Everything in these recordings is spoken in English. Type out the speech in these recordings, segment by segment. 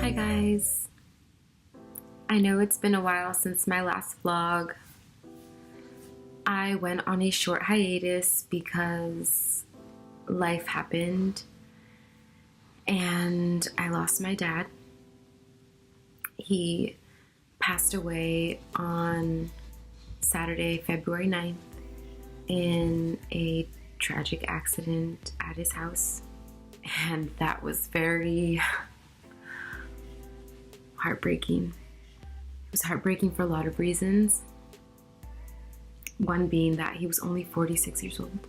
Hi guys, I know it's been a while since my last vlog. I went on a short hiatus because life happened and I lost my dad. He passed away on Saturday, February 9th in a tragic accident at his house, and that was very heartbreaking. It was heartbreaking for a lot of reasons. One being that he was only 46 years old.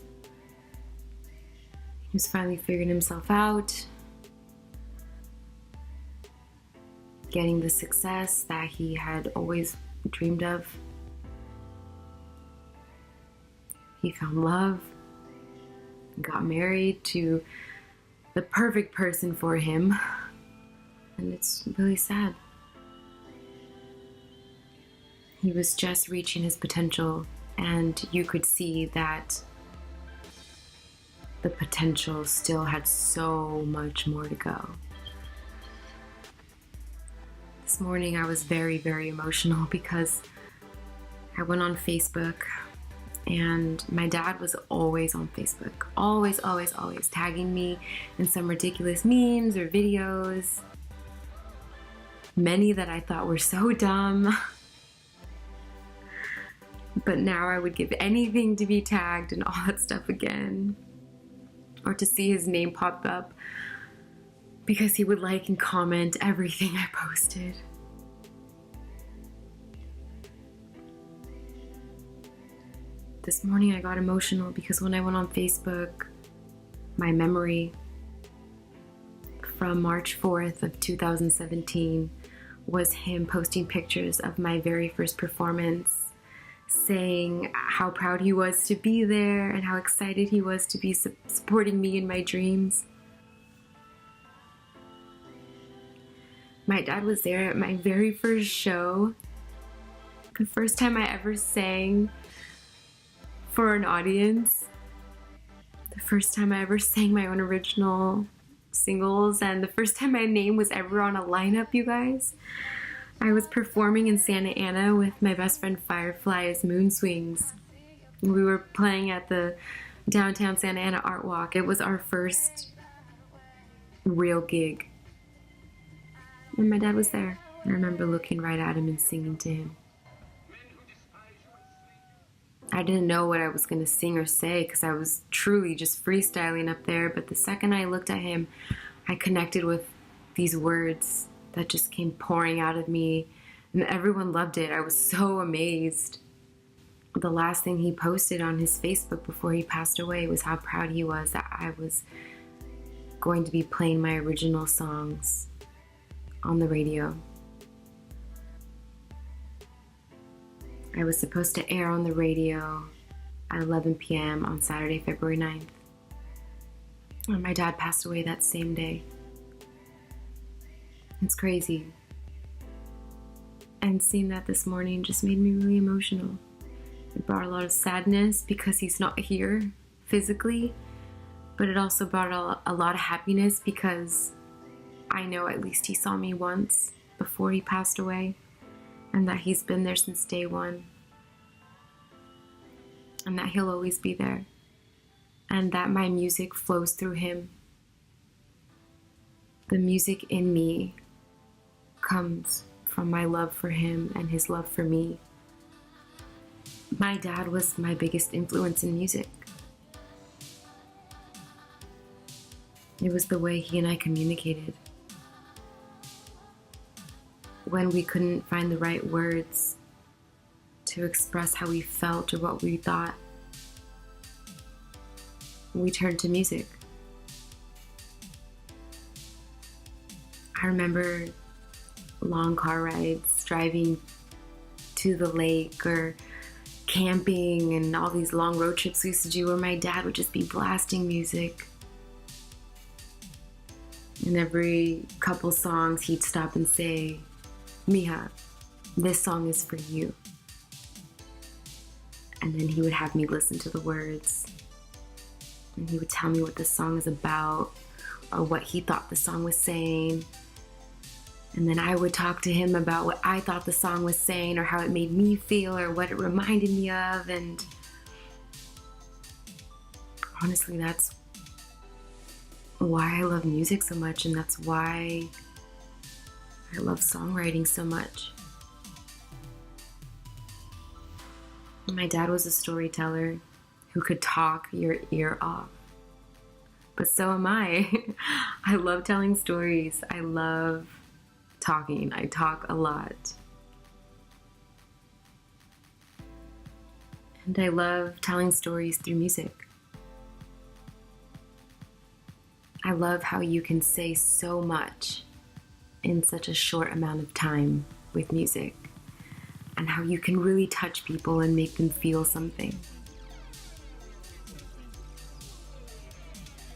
He was finally figuring himself out, getting the success that he had always dreamed of. He found love, got married to the perfect person for him, and it's really sad. He was just reaching his potential, and you could see that the potential still had so much more to go. This morning I was very, very emotional because I went on Facebook, and my dad was always on Facebook. Always, always, always tagging me in some ridiculous memes or videos. Many that I thought were so dumb. But now I would give anything to be tagged and all that stuff again. Or to see his name pop up because he would like and comment everything I posted. This morning I got emotional because when I went on Facebook, my memory from March 4th of 2017 was him posting pictures of my very first performance, saying how proud he was to be there and how excited he was to be supporting me in my dreams. My dad was there at my very first show, the first time I ever sang for an audience, the first time I ever sang my own original singles, and the first time my name was ever on a lineup, you guys. I was performing in Santa Ana with my best friend Firefly as Moon Swings. We were playing at the downtown Santa Ana Art Walk. It was our first real gig. And my dad was there. I remember looking right at him and singing to him. I didn't know what I was going to sing or say because I was truly just freestyling up there, but the second I looked at him, I connected with these words that just came pouring out of me, and everyone loved it. I was so amazed. The last thing he posted on his Facebook before he passed away was how proud he was that I was going to be playing my original songs on the radio. I was supposed to air on the radio at 11 p.m. on Saturday, February 9th. And my dad passed away that same day. It's crazy. And seeing that this morning just made me really emotional. It brought a lot of sadness because he's not here physically, but it also brought a lot of happiness because I know at least he saw me once before he passed away. and that he's been there since day one, and that he'll always be there, and that my music flows through him. The music in me comes from my love for him and his love for me. My dad was my biggest influence in music. It was the way he and I communicated. When we couldn't find the right words to express how we felt or what we thought, we turned to music. I remember long car rides, driving to the lake or camping, and all these long road trips we used to do where my dad would just be blasting music. And every couple songs he'd stop and say, "Mija, this song is for you." And then he would have me listen to the words, and he would tell me what the song is about or what he thought the song was saying. And then I would talk to him about what I thought the song was saying or how it made me feel or what it reminded me of. And honestly, that's why I love music so much, and that's why I love songwriting so much. My dad was a storyteller who could talk your ear off. But so am I. I love telling stories. I love talking. I talk a lot. And I love telling stories through music. I love how you can say so much in such a short amount of time with music, and how you can really touch people and make them feel something.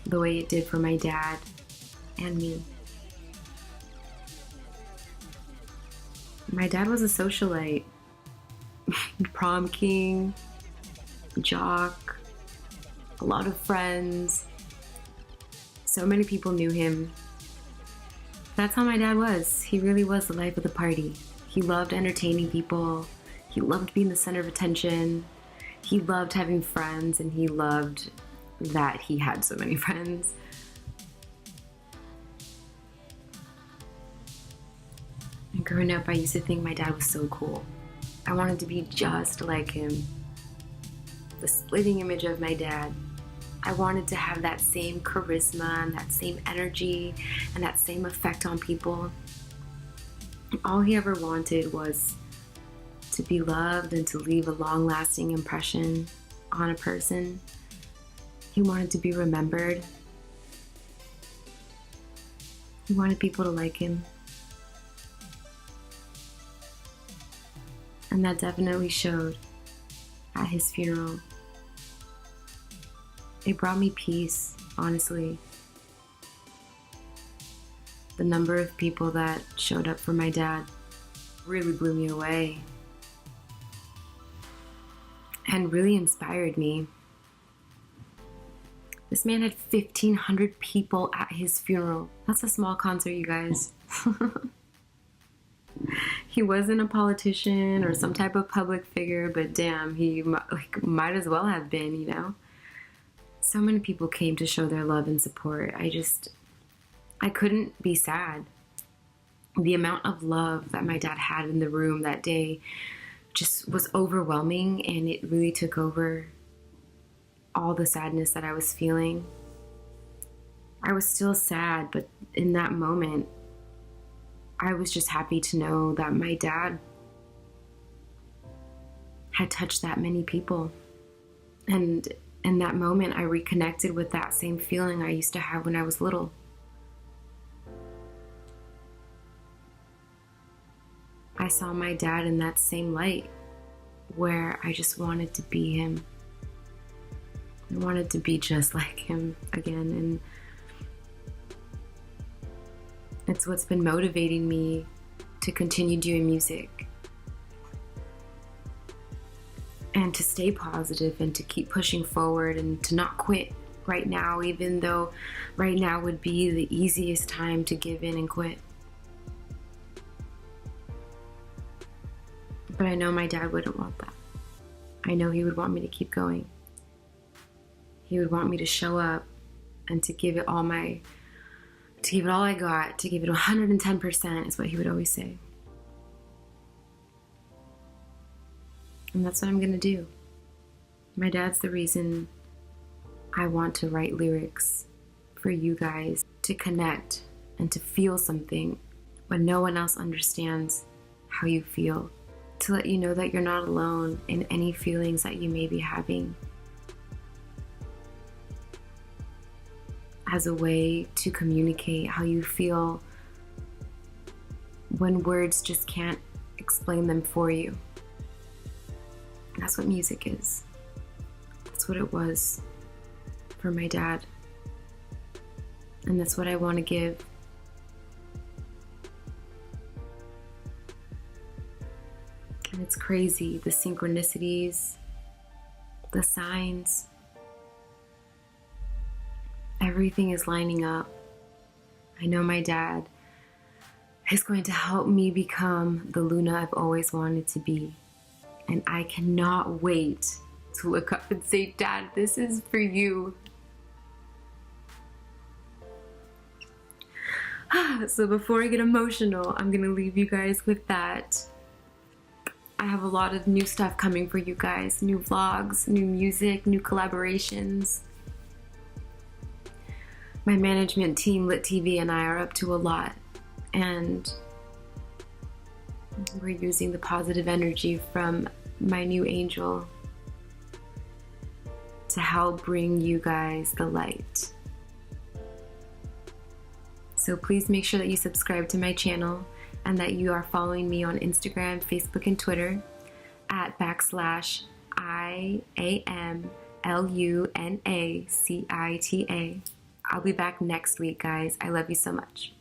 The way it did for my dad and me. My dad was a socialite, prom king, jock, a lot of friends. So many people knew him. That's how my dad was. He really was the life of the party. He loved entertaining people. He loved being the center of attention. He loved having friends, and he loved that he had so many friends. And growing up, I used to think my dad was so cool. I wanted to be just like him. The splitting image of my dad. I wanted to have that same charisma and that same energy and that same effect on people. All he ever wanted was to be loved and to leave a long-lasting impression on a person. He wanted to be remembered. He wanted people to like him. And that definitely showed at his funeral. It brought me peace, honestly. The number of people that showed up for my dad really blew me away and really inspired me. This man had 1,500 people at his funeral. That's a small concert, you guys. He wasn't a politician or some type of public figure, but damn, he might as well have been, you know? So many people came to show their love and support. I couldn't be sad. The amount of love that my dad had in the room that day just was overwhelming, and it really took over all the sadness that I was feeling. I was still sad, but in that moment, I was just happy to know that my dad had touched that many people. And in that moment, I reconnected with that same feeling I used to have when I was little. I saw my dad in that same light where I just wanted to be him. I wanted to be just like him again, and it's what's been motivating me to continue doing music and to stay positive and to keep pushing forward and to not quit right now, even though right now would be the easiest time to give in and quit. But I know my dad wouldn't want that. I know he would want me to keep going. He would want me to show up and to give it all I got, to give it 110% is what he would always say. And that's what I'm gonna do. My dad's the reason I want to write lyrics for you guys to connect and to feel something when no one else understands how you feel. To let you know that you're not alone in any feelings that you may be having. As a way to communicate how you feel when words just can't explain them for you. That's what music is. That's what it was for my dad. And that's what I want to give. And it's crazy, the synchronicities, the signs, everything is lining up. I know my dad is going to help me become the Luna I've always wanted to be. And I cannot wait to look up and say, Dad, this is for you. So before I get emotional, I'm gonna leave you guys with that. I have a lot of new stuff coming for you guys. New vlogs, new music, new collaborations. My management team, Lit TV, and I are up to a lot. And we're using the positive energy from my new angel to help bring you guys the light. So please make sure that you subscribe to my channel and that you are following me on Instagram, Facebook, and Twitter at @IAMLUNACITA. I'll be back next week, guys. I love you so much.